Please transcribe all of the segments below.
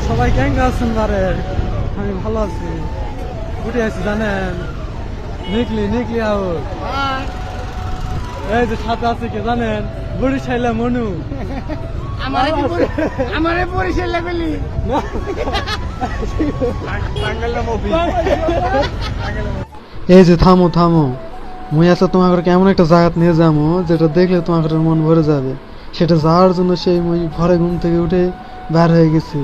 সবাই কেমন আছেন? বারে আমি ভালো আছি। উঠে আছি জানেন, নিকলি নিকলি হাউস। এই যে সাথে আছে কে জানেন? বরিশাইলা মনু। আমারে পরিচয় লাগলি এই যে থামো থামো, মুই আচ্ছা তোমাকে কেমন একটা জায়গা নিয়ে যাবো যেটা দেখলে তোমাকে মন ভরে যাবে। সেটা যাওয়ার জন্য সেই মুই ভরে ঘুম থেকে উঠে বের হয়ে গেছি।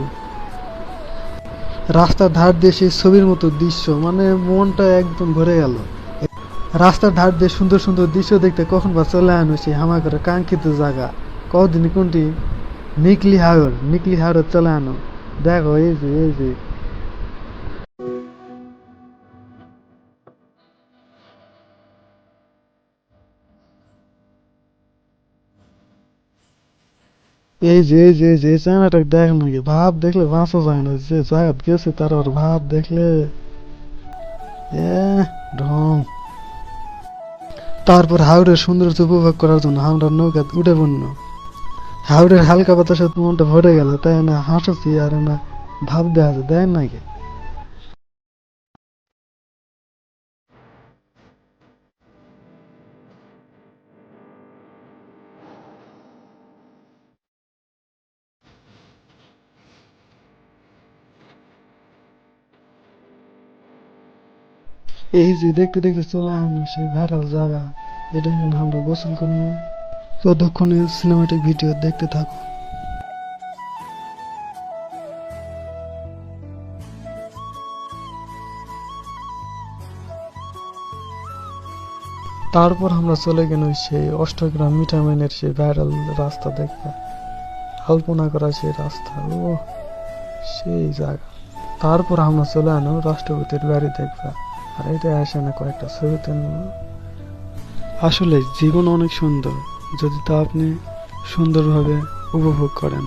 রাস্তার ধার দিয়ে সেই ছবির মতো দৃশ্য, মানে মনটা একদম ভরে গেল। রাস্তার ধার দিয়ে সুন্দর সুন্দর দৃশ্য দেখতে কখন বা চলে আনো সেই হামাগরের কাঙ্ক্ষিত জায়গা। কদিন কোনটি? নিকলি হাওর। নিকলি হাওরে চলে আনো। দেখো এই যে এই যে এই জায়গাটা দেখ নাকি, ভাব দেখলে বাঁচা যায় না। যে জায়গা গেছে তার আর ভাব দেখলে এ ঢং। তারপর হাওড়ের সৌন্দর্য উপভোগ করার জন্য আমরা নৌকা উঠে পড়ল। হাওড়ের হালকা বাতাসে মনটা ভরে গেল, তাই না? হাসছি আর না ভাব দেখা যায়, দেয় নাকি? এই যে দেখতে দেখতে চলে আসলো সেই ভাইরাল জায়গা। এটা এখানে আমরা গোসল করবো। ততক্ষণে সিনেমাটিক ভিডিও দেখতে থাকো। তারপর আমরা চলে গেলাম সেই অষ্টগ্রাম মিঠামাইনের সেই ভাইরাল রাস্তা দেখতে। আলপনা করা সেই রাস্তা, ও সেই জায়গা। তারপর আমরা চলে আনো রাষ্ট্রপতির বাড়ি দেখবা। আর এটা আসে না কয়েকটা ছবিতে। আসলে জীবন অনেক সুন্দর যদি তা আপনি সুন্দরভাবে উপভোগ করেন।